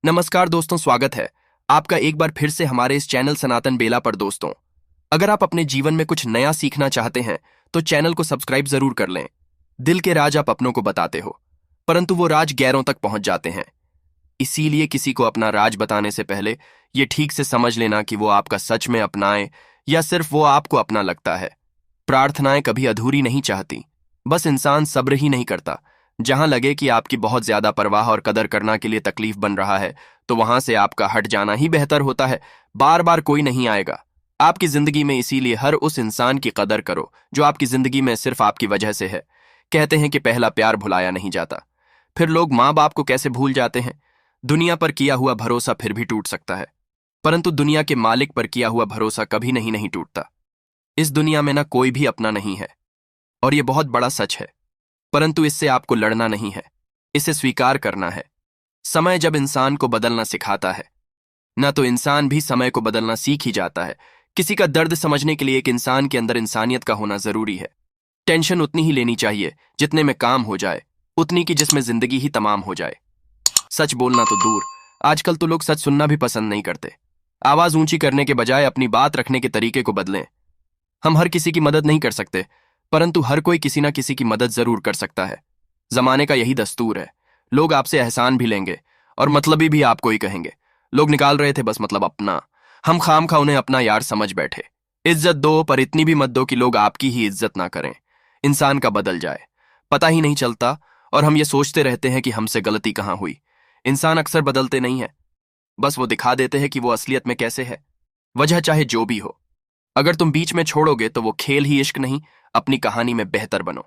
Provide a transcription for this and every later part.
नमस्कार दोस्तों, स्वागत है आपका एक बार फिर से हमारे इस चैनल सनातन बेला पर। दोस्तों, अगर आप अपने जीवन में कुछ नया सीखना चाहते हैं तो चैनल को सब्सक्राइब जरूर कर लें। दिल के राज आप अपनों को बताते हो, परंतु वो राज गैरों तक पहुंच जाते हैं। इसीलिए किसी को अपना राज बताने से पहले ये ठीक से समझ लेना कि वो आपका सच में अपनाए या सिर्फ वो आपको अपना लगता है। प्रार्थनाएं कभी अधूरी नहीं चाहती, बस इंसान सब्र ही नहीं करता। जहां लगे कि आपकी बहुत ज्यादा परवाह और कदर करना के लिए तकलीफ बन रहा है, तो वहां से आपका हट जाना ही बेहतर होता है। बार बार कोई नहीं आएगा आपकी जिंदगी में, इसीलिए हर उस इंसान की कदर करो जो आपकी जिंदगी में सिर्फ आपकी वजह से है। कहते हैं कि पहला प्यार भुलाया नहीं जाता। फिर लोग माँ बाप को कैसे भूल जाते हैं। दुनिया पर किया हुआ भरोसा फिर भी टूट सकता है, परंतु दुनिया के मालिक पर किया हुआ भरोसा कभी नहीं टूटता। इस दुनिया में ना कोई भी अपना नहीं है, और ये बहुत बड़ा सच है, परंतु इससे आपको लड़ना नहीं है, इसे स्वीकार करना है। समय जब इंसान को बदलना सिखाता है, ना तो इंसान भी समय को बदलना सीख ही जाता है। किसी का दर्द समझने के लिए एक इंसान के अंदर इंसानियत का होना जरूरी है। टेंशन उतनी ही लेनी चाहिए जितने में काम हो जाए, उतनी की जिसमें जिंदगी ही तमाम हो जाए। सच बोलना तो दूर, आजकल तो लोग सच सुनना भी पसंद नहीं करते। आवाज ऊंची करने के बजाय अपनी बात रखने के तरीके को बदलें। हम हर किसी की मदद नहीं कर सकते, परंतु हर कोई किसी ना किसी की मदद जरूर कर सकता है। जमाने का यही दस्तूर है। लोग आपसे एहसान भी लेंगे और मतलबी भी आपको ही कहेंगे। लोग निकाल रहे थे बस मतलब अपना। हम खामखा उन्हें अपना यार समझ बैठे। इज्जत दो, पर इतनी भी मत दो कि लोग आपकी ही इज्जत ना करें। इंसान का बदल जाए, पता ही नहीं चलता, और हम ये सोचते रहते हैं कि हमसे गलती कहाँ हुई। इंसान अक्सर बदलते नहीं है, बस वो दिखा देते हैं कि वो असलियत में कैसे है। वजह चाहे जो भी हो, अगर तुम बीच में छोड़ोगे तो वो खेल ही इश्क नहीं। अपनी कहानी में बेहतर बनो।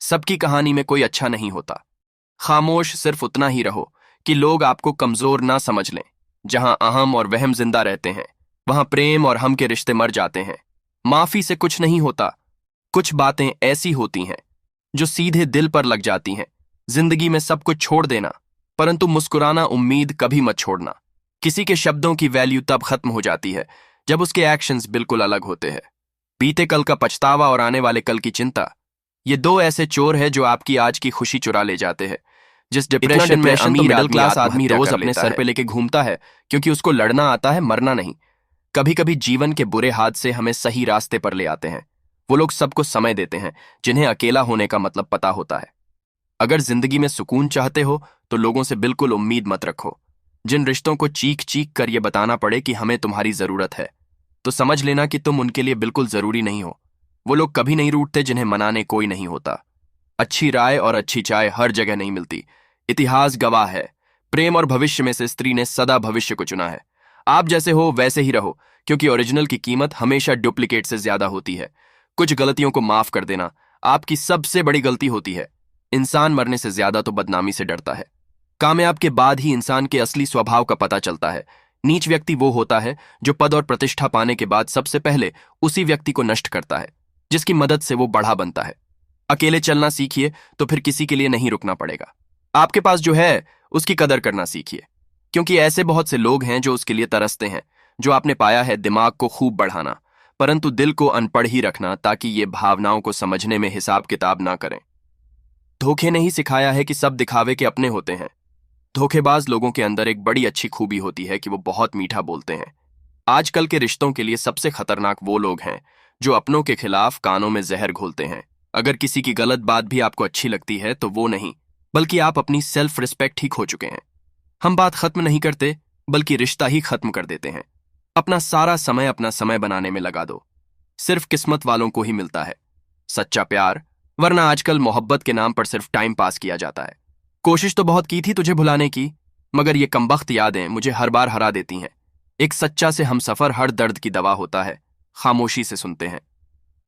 सबकी कहानी में कोई अच्छा नहीं होता। खामोश सिर्फ उतना ही रहो कि लोग आपको कमजोर ना समझ लें। जहां अहम और वहम जिंदा रहते हैं, वहां प्रेम और हम के रिश्ते मर जाते हैं। माफी से कुछ नहीं होता। कुछ बातें ऐसी होती हैं जो सीधे दिल पर लग जाती हैं। जिंदगी में सब कुछ छोड़ देना, परंतु मुस्कुराना उम्मीद कभी मत छोड़ना। किसी के शब्दों की वैल्यू तब खत्म हो जाती है जब उसके एक्शंस बिल्कुल अलग होते हैं। बीते कल का पछतावा और आने वाले कल की चिंता, ये दो ऐसे चोर हैं जो आपकी आज की खुशी चुरा ले जाते हैं। जिस डिप्रेशन में अमीर मिडिल क्लास आदमी रोज अपने सर पे लेके घूमता है, क्योंकि उसको लड़ना आता है, मरना नहीं। कभी कभी जीवन के बुरे हादसे हमें सही रास्ते पर ले आते हैं। वो लोग सबको समय देते हैं जिन्हें अकेला होने का मतलब पता होता है। अगर जिंदगी में सुकून चाहते हो तो लोगों से बिल्कुल उम्मीद मत रखो। जिन रिश्तों को चीख चीख कर ये बताना पड़े कि हमें तुम्हारी जरूरत है, तो समझ लेना कि तुम उनके लिए बिल्कुल जरूरी नहीं हो। वो लोग कभी नहीं रूठते जिन्हें मनाने कोई नहीं होता। अच्छी राय और अच्छी चाय हर जगह नहीं मिलती। इतिहास गवाह है, प्रेम और भविष्य में से स्त्री ने सदा भविष्य को चुना है। आप जैसे हो वैसे ही रहो, क्योंकि ओरिजिनल की कीमत हमेशा डुप्लीकेट से ज्यादा होती है। कुछ गलतियों को माफ कर देना आपकी सबसे बड़ी गलती होती है। इंसान मरने से ज्यादा तो बदनामी से डरता है। कामयाब के बाद ही इंसान के असली स्वभाव का पता चलता है। नीच व्यक्ति वो होता है जो पद और प्रतिष्ठा पाने के बाद सबसे पहले उसी व्यक्ति को नष्ट करता है जिसकी मदद से वो बढ़ा बनता है। अकेले चलना सीखिए तो फिर किसी के लिए नहीं रुकना पड़ेगा। आपके पास जो है उसकी कदर करना सीखिए, क्योंकि ऐसे बहुत से लोग हैं जो उसके लिए तरसते हैं। जो आपने पाया है दिमाग को खूब बढ़ाना, परंतु दिल को अनपढ़ ही रखना, ताकि ये भावनाओं को समझने में हिसाब किताब ना करें। धोखे ने ही सिखाया है कि सब दिखावे के अपने होते हैं। धोखेबाज लोगों के अंदर एक बड़ी अच्छी खूबी होती है कि वो बहुत मीठा बोलते हैं। आजकल के रिश्तों के लिए सबसे खतरनाक वो लोग हैं जो अपनों के खिलाफ कानों में जहर घोलते हैं। अगर किसी की गलत बात भी आपको अच्छी लगती है तो वो नहीं, बल्कि आप अपनी सेल्फ रिस्पेक्ट ही खो चुके हैं। हम बात खत्म नहीं करते, बल्कि रिश्ता ही खत्म कर देते हैं। अपना सारा समय अपना समय बनाने में लगा दो। सिर्फ किस्मत वालों को ही मिलता है सच्चा प्यार, वरना आजकल मोहब्बत के नाम पर सिर्फ टाइम पास किया जाता है। कोशिश तो बहुत की थी तुझे भुलाने की, मगर ये कमबख्त यादें मुझे हर बार हरा देती हैं। एक सच्चा से हमसफर हर दर्द की दवा होता है। खामोशी से सुनते हैं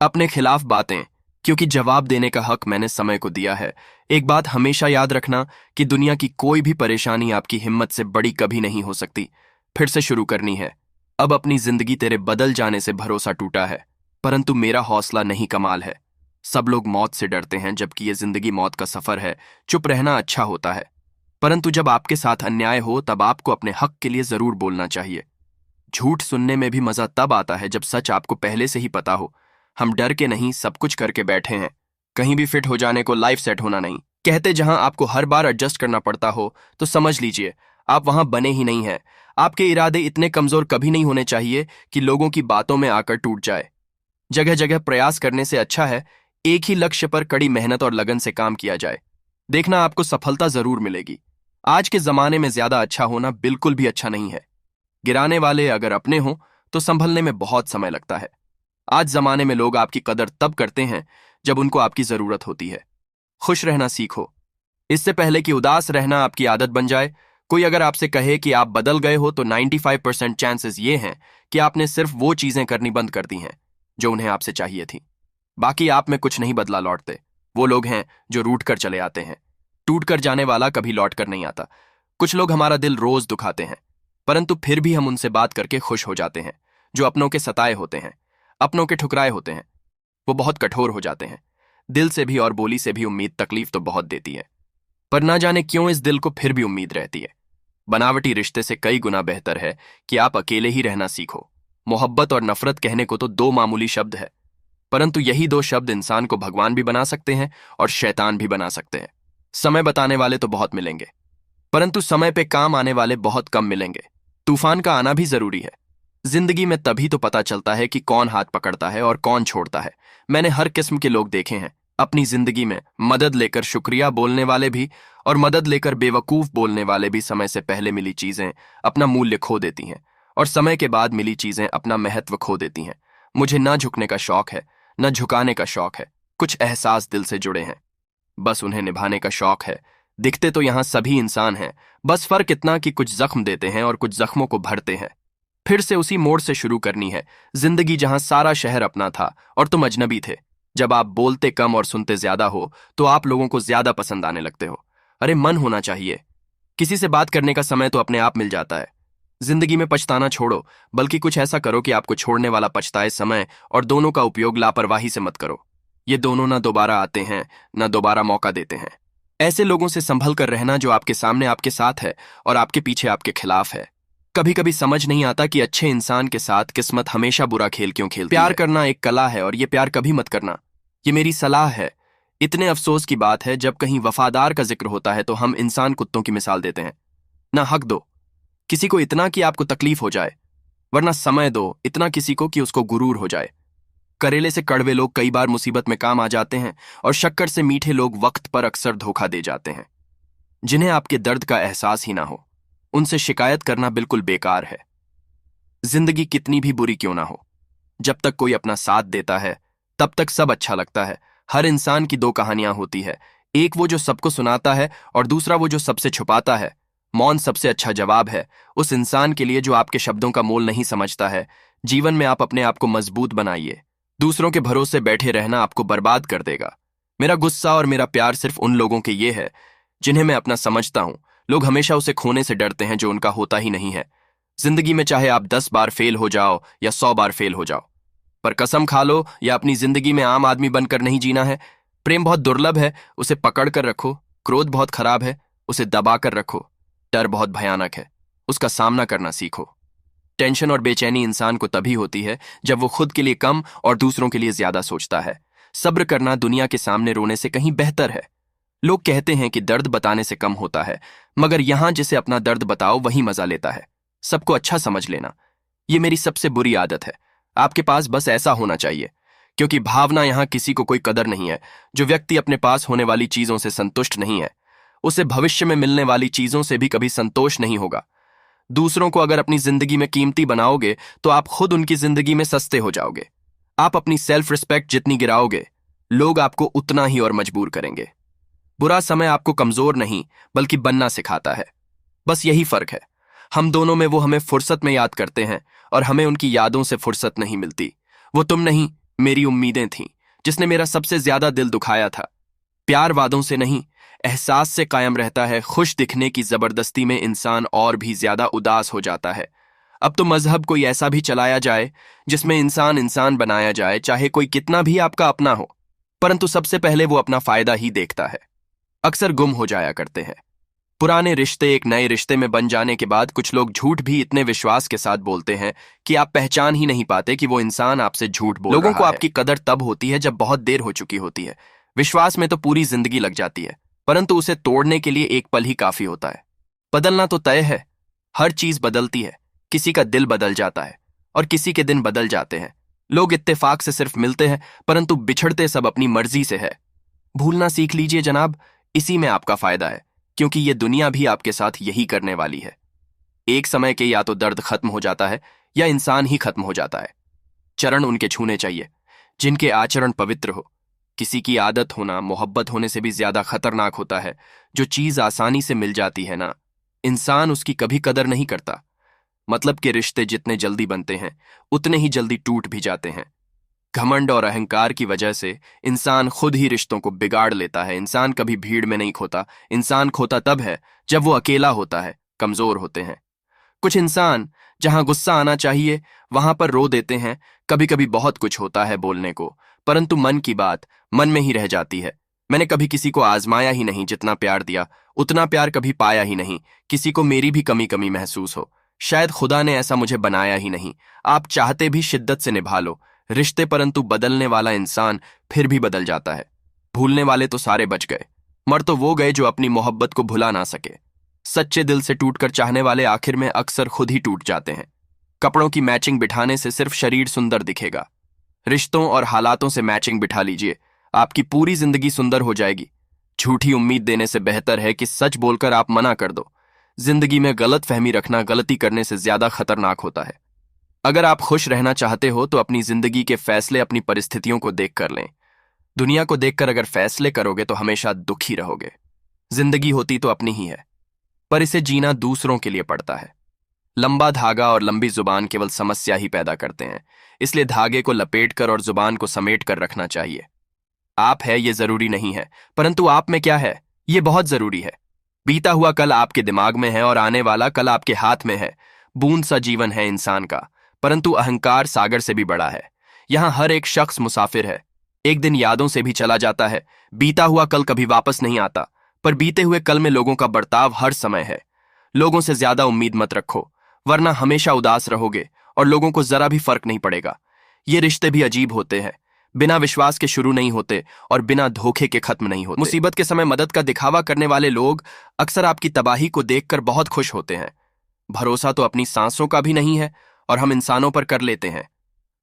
अपने खिलाफ बातें, क्योंकि जवाब देने का हक मैंने समय को दिया है। एक बात हमेशा याद रखना कि दुनिया की कोई भी परेशानी आपकी हिम्मत से बड़ी कभी नहीं हो सकती। फिर से शुरू करनी है। अब अपनी जिंदगी तेरे बदल जाने से भरोसा टूटा है, परंतु मेरा हौसला नहीं कमाल है। सब लोग मौत से डरते हैं, जबकि ये जिंदगी मौत का सफर है। चुप रहना अच्छा होता है, परंतु जब आपके साथ अन्याय हो तब आपको अपने हक के लिए जरूर बोलना चाहिए। झूठ सुनने में भी मजा तब आता है जब सच आपको पहले से ही पता हो। हम डर के नहीं, सब कुछ करके बैठे हैं। कहीं भी फिट हो जाने को लाइफ सेट होना नहीं कहते। जहां आपको हर बार एडजस्ट करना पड़ता हो तो समझ लीजिए आप वहां बने ही नहीं हैं। आपके इरादे इतने कमजोर कभी नहीं होने चाहिए कि लोगों की बातों में आकर टूट जाए। जगह जगह प्रयास करने से अच्छा है एक ही लक्ष्य पर कड़ी मेहनत और लगन से काम किया जाए। देखना आपको सफलता जरूर मिलेगी। आज के जमाने में ज्यादा अच्छा होना बिल्कुल भी अच्छा नहीं है। गिराने वाले अगर अपने हों तो संभलने में बहुत समय लगता है। आज जमाने में लोग आपकी कदर तब करते हैं जब उनको आपकी जरूरत होती है। खुश रहना सीखो, इससे पहले कि उदास रहना आपकी आदत बन जाए। कोई अगर आपसे कहे कि आप बदल गए हो तो 95% चांसेस ये हैं कि आपने सिर्फ वो चीजें करनी बंद कर दी हैं जो उन्हें आपसे चाहिए थी। बाकी आप में कुछ नहीं बदला लौटते। वो लोग हैं जो रूठ कर चले आते हैं। टूट कर जाने वाला कभी लौट कर नहीं आता। कुछ लोग हमारा दिल रोज दुखाते हैं, परंतु फिर भी हम उनसे बात करके खुश हो जाते हैं। जो अपनों के सताए होते हैं, अपनों के ठुकराए होते हैं, वो बहुत कठोर हो जाते हैं। दिल से भी और बोली से भी उम्मीद तकलीफ तो बहुत देती है, पर ना जाने क्यों इस दिल को फिर भी उम्मीद रहती है। बनावटी रिश्ते से कई गुना बेहतर है कि आप अकेले ही रहना सीखो। मोहब्बत और नफरत कहने को तो दो मामूली शब्द है, परंतु यही दो शब्द इंसान को भगवान भी बना सकते हैं और शैतान भी बना सकते हैं। समय बताने वाले तो बहुत मिलेंगे, परंतु समय पे काम आने वाले बहुत कम मिलेंगे। तूफान का आना भी जरूरी है। जिंदगी में तभी तो पता चलता है कि कौन हाथ पकड़ता है और कौन छोड़ता है। मैंने हर किस्म के लोग देखे हैं अपनी जिंदगी में। मदद लेकर शुक्रिया बोलने वाले भी और मदद लेकर बेवकूफ बोलने वाले भी समय से पहले मिली चीजें अपना मूल्य खो देती हैं और समय के बाद मिली चीजें अपना महत्व खो देती हैं। मुझे ना झुकने का शौक है, न झुकाने का शौक है। कुछ एहसास दिल से जुड़े हैं, बस उन्हें निभाने का शौक है। दिखते तो यहां सभी इंसान हैं, बस फर्क इतना कि कुछ जख्म देते हैं और कुछ जख्मों को भरते हैं। फिर से उसी मोड़ से शुरू करनी है जिंदगी जहां सारा शहर अपना था और तुम अजनबी थे। जब आप बोलते कम और सुनते ज्यादा हो तो आप लोगों को ज्यादा पसंद आने लगते हो। अरे मन होना चाहिए। किसी से बात करने का समय तो अपने आप मिल जाता है। जिंदगी में पछताना छोड़ो, बल्कि कुछ ऐसा करो कि आपको छोड़ने वाला पछताए। समय और दोनों का उपयोग लापरवाही से मत करो। ये दोनों ना दोबारा आते हैं, ना दोबारा मौका देते हैं। ऐसे लोगों से संभल कर रहना जो आपके सामने आपके साथ है और आपके पीछे आपके खिलाफ है। कभी कभी समझ नहीं आता कि अच्छे इंसान के साथ किस्मत हमेशा बुरा खेल क्यों खेलती है। प्यार करना एक कला है और ये प्यार कभी मत करना, ये मेरी सलाह है। इतने अफसोस की बात है जब कहीं वफादार का जिक्र होता है तो हम इंसान कुत्तों की मिसाल देते हैं। ना हक दो किसी को इतना कि आपको तकलीफ हो जाए, वरना समय दो इतना किसी को कि उसको गुरूर हो जाए। करेले से कड़वे लोग कई बार मुसीबत में काम आ जाते हैं और शक्कर से मीठे लोग वक्त पर अक्सर धोखा दे जाते हैं। जिन्हें आपके दर्द का एहसास ही ना हो उनसे शिकायत करना बिल्कुल बेकार है। जिंदगी कितनी भी बुरी क्यों ना हो, जब तक कोई अपना साथ देता है तब तक सब अच्छा लगता है। हर इंसान की दो कहानियां होती है, एक वो जो सबको सुनाता है और दूसरा वो जो सबसे छुपाता है। मौन सबसे अच्छा जवाब है उस इंसान के लिए जो आपके शब्दों का मोल नहीं समझता है। जीवन में आप अपने आप को मजबूत बनाइए। दूसरों के भरोसे बैठे रहना आपको बर्बाद कर देगा। मेरा गुस्सा और मेरा प्यार सिर्फ उन लोगों के ये है जिन्हें मैं अपना समझता हूं। लोग हमेशा उसे खोने से डरते हैं जो उनका होता ही नहीं है। जिंदगी में चाहे आप 10 बार फेल हो जाओ या 100 बार फेल हो जाओ, पर कसम खा लो या अपनी जिंदगी में आम आदमी बनकर नहीं जीना है। प्रेम बहुत दुर्लभ है, उसे पकड़ कर रखो। क्रोध बहुत खराब है, उसे दबा कर रखो। डर बहुत भयानक है, उसका सामना करना सीखो। टेंशन और बेचैनी इंसान को तभी होती है जब वो खुद के लिए कम और दूसरों के लिए ज्यादा सोचता है। सब्र करना दुनिया के सामने रोने से कहीं बेहतर है। लोग कहते हैं कि दर्द बताने से कम होता है, मगर यहां जिसे अपना दर्द बताओ वही मजा लेता है। सबको अच्छा समझ लेना, ये मेरी सबसे बुरी आदत है। आपके पास बस ऐसा होना चाहिए, क्योंकि भावना यहां किसी को कोई कदर नहीं है। जो व्यक्ति अपने पास होने वाली चीजों से संतुष्ट नहीं है उसे भविष्य में मिलने वाली चीजों से भी कभी संतोष नहीं होगा। दूसरों को अगर अपनी जिंदगी में कीमती बनाओगे तो आप खुद उनकी जिंदगी में सस्ते हो जाओगे। आप अपनी सेल्फ रिस्पेक्ट जितनी गिराओगे लोग आपको उतना ही और मजबूर करेंगे। बुरा समय आपको कमजोर नहीं बल्कि बनना सिखाता है। बस यही फर्क है। हम दोनों में वो हमें फुर्सत में याद करते हैं और हमें उनकी यादों से फुर्सत नहीं मिलती। वो तुम नहीं, मेरी उम्मीदें थीं जिसने मेरा सबसे ज्यादा दिल दुखाया था। प्यार वादों से नहीं, एहसास से कायम रहता है। खुश दिखने की जबरदस्ती में इंसान और भी ज्यादा उदास हो जाता है। अब तो मजहब कोई ऐसा भी चलाया जाए जिसमें इंसान इंसान बनाया जाए, चाहे कोई कितना भी आपका अपना हो, परंतु सबसे पहले वो अपना फायदा ही देखता है। अक्सर गुम हो जाया करते हैं। पुराने रिश्ते एक नए रिश्ते में बन जाने के बाद कुछ लोग झूठ भी इतने विश्वास के साथ बोलते हैं कि आप पहचान ही नहीं पाते कि वो इंसान आपसे झूठ बोल रहा है। लोगों को आपकी कदर तब होती है जब बहुत देर हो चुकी होती है। विश्वास में तो पूरी जिंदगी लग जाती है, परंतु उसे तोड़ने के लिए एक पल ही काफी होता है। बदलना तो तय है। हर चीज बदलती है। किसी का दिल बदल जाता है और किसी के दिन बदल जाते हैं। लोग इत्तेफाक से सिर्फ मिलते हैं, परंतु बिछड़ते सब अपनी मर्जी से है। भूलना सीख लीजिए जनाब, इसी में आपका फायदा है, क्योंकि ये दुनिया भी आपके साथ यही करने वाली है। एक समय के या तो दर्द खत्म हो जाता है या इंसान ही खत्म हो जाता है। चरण उनके छूने चाहिए जिनके आचरण पवित्र हो। किसी की आदत होना मोहब्बत होने से भी ज्यादा खतरनाक होता है। जो चीज आसानी से मिल जाती है ना, इंसान उसकी कभी कदर नहीं करता। मतलब के रिश्ते जितने जल्दी बनते हैं उतने ही जल्दी टूट भी जाते हैं। घमंड और अहंकार की वजह से इंसान खुद ही रिश्तों को बिगाड़ लेता है। इंसान कभी भीड़ में नहीं खोता। इंसान खोता तब है जब वो अकेला होता है, कमजोर होते हैं। कुछ इंसान जहां गुस्सा आना चाहिए वहां पर रो देते हैं। कभी कभी बहुत कुछ होता है बोलने को, परंतु मन की बात मन में ही रह जाती है। मैंने कभी किसी को आजमाया ही नहीं, जितना प्यार दिया उतना प्यार कभी पाया ही नहीं। किसी को मेरी भी कमी कमी महसूस हो। शायद खुदा ने ऐसा मुझे बनाया ही नहीं। आप चाहते भी शिद्दत से निभा लो रिश्ते, परंतु बदलने वाला इंसान फिर भी बदल जाता है। भूलने वाले तो सारे बच गए, मर तो वो गए जो अपनी मोहब्बत को भुला ना सके। सच्चे दिल से टूटकर चाहने वाले आखिर में अक्सर खुद ही टूट जाते हैं। कपड़ों की मैचिंग बिठाने से सिर्फ शरीर सुंदर दिखेगा। रिश्तों और हालातों से मैचिंग बिठा लीजिए, आपकी पूरी जिंदगी सुंदर हो जाएगी। झूठी उम्मीद देने से बेहतर है कि सच बोलकर आप मना कर दो। जिंदगी में गलत फहमी रखना गलती करने से ज्यादा खतरनाक होता है। अगर आप खुश रहना चाहते हो तो अपनी जिंदगी के फैसले अपनी परिस्थितियों को देख कर लें। दुनिया को देखकर अगर फैसले करोगे तो हमेशा दुखी रहोगे। जिंदगी होती तो अपनी ही है, पर इसे जीना दूसरों के लिए पड़ता है। लंबा धागा और लंबी जुबान केवल समस्या ही पैदा करते हैं, इसलिए धागे को लपेटकर और जुबान को समेट कर रखना चाहिए। आप है ये जरूरी नहीं है, परंतु आप में क्या है ये बहुत जरूरी है। बीता हुआ कल आपके दिमाग में है और आने वाला कल आपके हाथ में है। बूंद सा जीवन है इंसान का, परंतु अहंकार सागर से भी बड़ा है। यहां हर एक शख्स मुसाफिर है। एक दिन यादों से भी चला जाता है। बीता हुआ कल कभी वापस नहीं आता, पर बीते हुए कल में लोगों का बर्ताव हर समय है। लोगों से ज्यादा उम्मीद मत रखो, वरना हमेशा उदास रहोगे और लोगों को जरा भी फर्क नहीं पड़ेगा। ये रिश्ते भी अजीब होते हैं, बिना विश्वास के शुरू नहीं होते और बिना धोखे के खत्म नहीं होते। मुसीबत के समय मदद का दिखावा करने वाले लोग अक्सर आपकी तबाही को देखकर बहुत खुश होते हैं। भरोसा तो अपनी सांसों का भी नहीं है और हम इंसानों पर कर लेते हैं।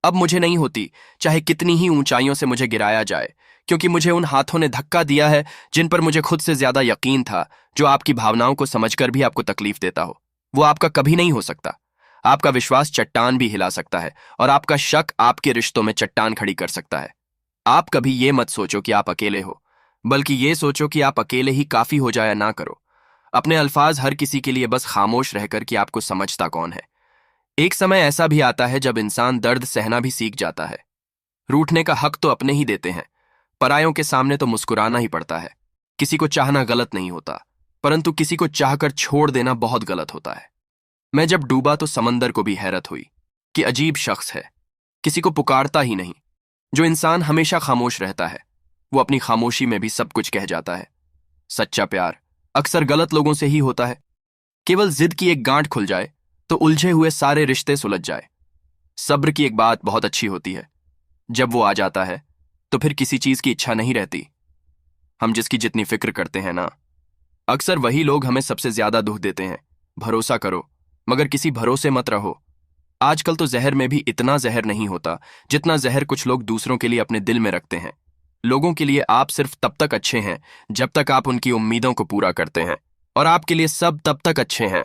अब मुझे नहीं होती, चाहे कितनी ही ऊंचाइयों से मुझे गिराया जाए, क्योंकि मुझे उन हाथों ने धक्का दिया है जिन पर मुझे खुद से ज्यादा यकीन था। जो आपकी भावनाओं को समझकर भी आपको तकलीफ देता हो, वो आपका कभी नहीं हो सकता। आपका विश्वास चट्टान भी हिला सकता है और आपका शक आपके रिश्तों में चट्टान खड़ी कर सकता है। आप कभी ये मत सोचो कि आप अकेले हो, बल्कि ये सोचो कि आप अकेले ही काफी हो जाया ना करो। अपने अल्फाज हर किसी के लिए बस खामोश रहकर कि आपको समझता कौन है। एक समय ऐसा भी आता है जब इंसान दर्द सहना भी सीख जाता है। रूठने का हक तो अपने ही देते हैं, परायों के सामने तो मुस्कुराना ही पड़ता है। किसी को चाहना गलत नहीं होता, परंतु किसी को चाहकर छोड़ देना बहुत गलत होता है। मैं जब डूबा तो समंदर को भी हैरत हुई कि अजीब शख्स है, किसी को पुकारता ही नहीं। जो इंसान हमेशा खामोश रहता है वो अपनी खामोशी में भी सब कुछ कह जाता है। सच्चा प्यार अक्सर गलत लोगों से ही होता है। केवल जिद की एक गांठ खुल जाए तो उलझे हुए सारे रिश्ते सुलझ जाए। सब्र की एक बात बहुत अच्छी होती है, जब वो आ जाता है तो फिर किसी चीज की इच्छा नहीं रहती। हम जिसकी जितनी फिक्र करते हैं ना, अक्सर वही लोग हमें सबसे ज्यादा दुख देते हैं। भरोसा करो, मगर किसी भरोसे मत रहो। आजकल तो जहर में भी इतना जहर नहीं होता जितना जहर कुछ लोग दूसरों के लिए अपने दिल में रखते हैं। लोगों के लिए आप सिर्फ तब तक अच्छे हैं जब तक आप उनकी उम्मीदों को पूरा करते हैं, और आपके लिए सब तब तक अच्छे हैं